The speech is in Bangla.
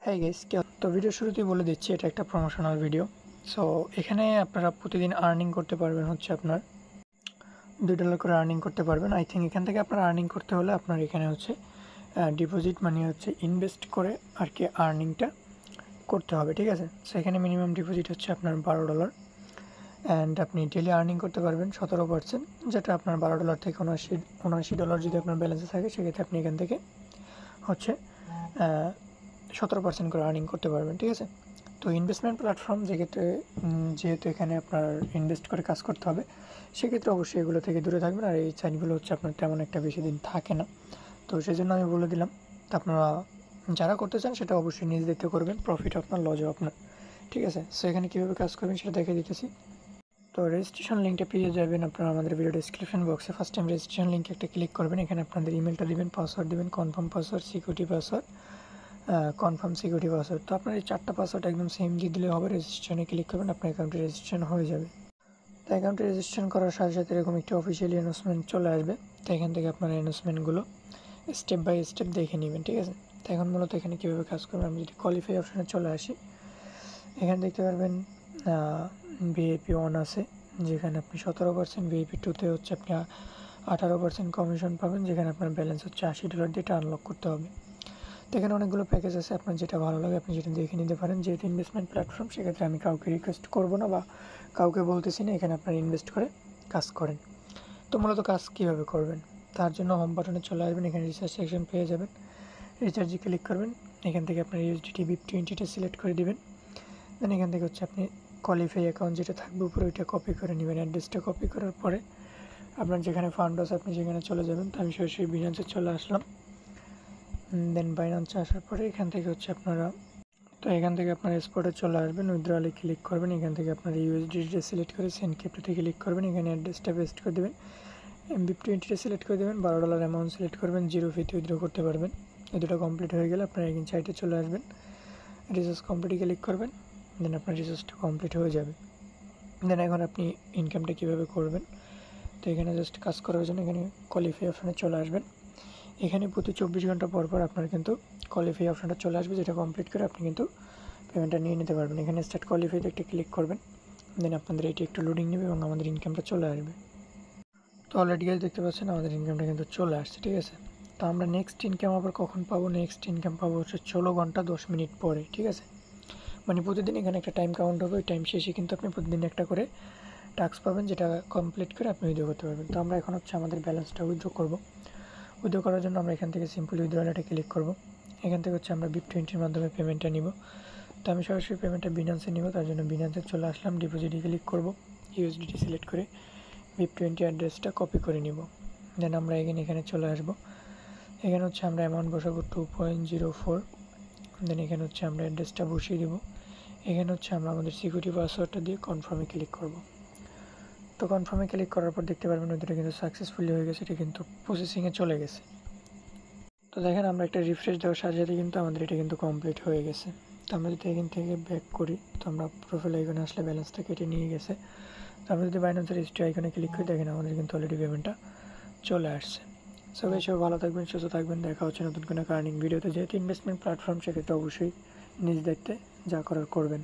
হাই গাইস, তো ভিডিও শুরুতেই বলে দিচ্ছি এটা একটা প্রমোশনাল ভিডিও। সো এখানে আপনারা প্রতিদিন আর্নিং করতে পারবেন হচ্ছে আপনার $2 করে আর্নিং করতে পারবেন। আই থিঙ্ক এখান থেকে আপনার আর্নিং করতে হলে আপনার এখানে হচ্ছে ডিপোজিট মানে হচ্ছে ইনভেস্ট করে আর কি আর্নিংটা করতে হবে, ঠিক আছে। সো এখানে মিনিমাম ডিপোজিট হচ্ছে আপনার $12 অ্যান্ড আপনি ডেলি আর্নিং করতে পারবেন 17%, যেটা আপনার $12 থেকে $79 যদি আপনার ব্যালেন্সে থাকে সেক্ষেত্রে আপনি এখান থেকে হচ্ছে 17% করে আর্নিং করতে পারবেন, ঠিক আছে। তো ইনভেস্টমেন্ট প্ল্যাটফর্ম যেহেতু এখানে আপনার ইনভেস্ট করে কাজ করতে হবে, সেক্ষেত্রে অবশ্যই এগুলো থেকে দূরে থাকবেন। আর এই সাইটগুলো হচ্ছে আপনার তেমন একটা বেশি দিন থাকে না, তো সেই জন্য আমি বলে দিলাম। তো আপনারা যারা করতে চান সেটা অবশ্যই নিজ দেখতে করবেন, প্রফিট আপনার লজও আপনার, ঠিক আছে। সো এখানে কীভাবে কাজ করবেন সেটা দেখে দিতেছি। তো রেজিস্ট্রেশন লিঙ্কটা পেয়ে যাবেন আপনারা আমাদের ভিডিও ডেসক্রিপশন বক্সে। ফার্স্ট টাইম রেজিস্ট্রেশন লিঙ্কে একটা ক্লিক করবেন, এখানে আপনাদের ইমেলটা দেবেন, পাসওয়ার্ড দেবেন, confirm password, security password, confirm security password. তো আপনার এই 4টা পাসওয়ার্ড একদম সেম দিয়ে দিলে হবে। রেজিস্ট্রেশনে ক্লিক করবেন, আপনার অ্যাকাউন্টে রেজিস্ট্রেশন হয়ে যাবে। তো অ্যাকাউন্টে রেজিস্ট্রেশন করার সাথে সাথে এরকম একটি অফিসিয়ালি অ্যানাউন্সমেন্ট চলে আসবে। তো এখান থেকে আপনার অ্যানাউন্সমেন্টগুলো স্টেপ বাই স্টেপ দেখে নেবেন, ঠিক আছে। তো এখন মূলত এখানে কীভাবে কাজ করবেন, আমি যদি কোয়ালিফাই অপশানে চলে আসি, এখানে দেখতে পারবেন ভিআইপি 1 আছে, যেখানে আপনি 17%, ভিআইপি 2তে হচ্ছে আপনি 18% কমিশন পাবেন, যেখানে আপনার ব্যালেন্স হচ্ছে $80 দিয়ে এটা আনলক করতে হবে। তো এখানে অনেকগুলো প্যাকেজ আছে, আপনার যেটা ভালো লাগে আপনি যেটা দেখে নিতে পারেন। যেহেতু ইনভেস্টমেন্ট প্ল্যাটফর্ম, সেক্ষেত্রে আমি কাউকে রিকোয়েস্ট করবো না বা কাউকে বলতেছি না, এখানে আপনার ইনভেস্ট করে কাজ করেন। তো মূলত কাজ কীভাবে করবেন, তার জন্য হোম বাটনে চলে আসবেন, এখানে রিচার্জ সেকশন পেয়ে যাবেন, রিচার্জে ক্লিক করবেন। এখান থেকে আপনার USDT BIP20টা সিলেক্ট করে দেবেন। দেন এখান থেকে হচ্ছে আপনি কোয়ালিফাই অ্যাকাউন্ট যেটা থাকবে উপরে ওইটা কপি করে নেবেন। অ্যাড্রেসটা কপি করার পরে আপনার যেখানে ফান্ড আছে আপনি সেখানে চলে যাবেন। তো আমি সরাসরি বাইন্যান্সে চলে আসলাম। দেন বাইন্যান্সে আসার পরে এখান থেকে হচ্ছে আপনারা স্পটে চলে আসবেন, উইথড্রলে ক্লিক করবেন। এখান থেকে আপনার USDT সিলেক্ট করে সেন্ড ক্রিপ্টোতে ক্লিক করবেন, এখানে অ্যাড্রেসটা পেস্ট করে দেবেন, BIP20টা সিলেক্ট করে দেবেন, $12 অ্যামাউন্ট সিলেক্ট করবেন, 0 ফিতে উইথড্র করতে পারবেন। এই দুটো কমপ্লিট হয়ে গেলে আপনারা এখানে সাইটে চলে আসবেন, রিচার্জ কমপ্লিটে ক্লিক করবেন। দেন আপনার রিচার্জটা কমপ্লিট হয়ে যাবে। দেন এখন আপনি ইনকামটা কীভাবে করবেন, তো এখানে জাস্ট কাজ করার জন্য এখানে কোয়ালিফাই অপশানে চলে আসবেন। এখানে প্রতি 24 ঘন্টা পর পর আপনার কিন্তু কোয়ালিফাই অপশানটা চলে আসবে, যেটা কমপ্লিট করে আপনি কিন্তু পেমেন্টটা নিয়ে নিতে পারবেন। এখানে স্টার্ট কোয়ালিফাইতে একটা ক্লিক করবেন, দেন আপনাদের এটি একটু লোডিং নেবে এবং আমাদের ইনকামটা চলে আসবে। তো অলরেডি গাইস দেখতে পাচ্ছেন আমাদের ইনকামটা কিন্তু চলে আসছে, ঠিক আছে। তো আমরা নেক্সট ইনকাম আবার কখন পাবো, নেক্সট ইনকাম পাবো হচ্ছে 16 ঘন্টা 10 মিনিট পরে, ঠিক আছে। মানে প্রতিদিন এখানে একটা টাইম কাউন্ট হবে, ওই টাইম শেষে কিন্তু আপনি প্রতিদিন একটা করে টাস্ক পাবেন, যেটা কমপ্লিট করে আপনি উইথড্র করতে পারবেন। তো আমরা এখন হচ্ছে আমাদের ব্যালেন্সটা উইথড্র করব। উইথড্র করার জন্য আমরা এখান থেকে সিম্পল উইথড্রটা ক্লিক করব। এখান থেকে হচ্ছে আমরা BIP20-র মাধ্যমে পেমেন্টটা নিব। তো আমি সরাসরি পেমেন্টটা বিনান্সে নিব, তার জন্য বিনান্সে চলে আসলাম, ডিপোজিটে ক্লিক করব, USDT সিলেক্ট করে BIP20 অ্যাড্রেসটা কপি করে নিব। দেন আমরা এখানে চলে আসব। এখানে হচ্ছে আমরা অ্যামাউন্ট বসাবো 2.04। দেন এখানে হচ্ছে আমরা অ্যাড্রেসটা বসিয়ে দেবো। এখানে হচ্ছে আমরা আমাদের সিকিউরিটি পাসওয়ার্ডটা দিয়ে কনফার্মে ক্লিক করব। তো কনফার্মে ক্লিক করার পর দেখতে পারবেন ওইটা কিন্তু সাকসেসফুলি হয়ে গেছে, এটা কিন্তু প্রসেসিংয়ে চলে গেছে। তো দেখেন আমরা একটা রিফ্রেশ দেওয়ার সাথে সাথে কিন্তু আমাদের এটা কিন্তু কমপ্লিট হয়ে গেছে। তো আমরা যদি এখান থেকে ব্যাক করি, তো আমরা প্রোফাইল আইকনে আসলে ব্যালেন্সটা কেটে নিয়ে গেছে। তো আমরা যদি বাইন্যান্সের রেজিস্ট্রি আইকনে ক্লিক করি, দেখেন আমাদের কিন্তু অলরেডি পেমেন্টটা চলে আসছে। সবাই ভালো থাকবেন, সুস্থ থাকবেন, দেখা হচ্ছে নতুন কোনো আর্নিং ভিডিওতে। যেহেতু ইনভেস্টমেন্ট প্ল্যাটফর্ম, সেক্ষেত্রে অবশ্যই নিজ দায়িত্বে যা করার করবেন।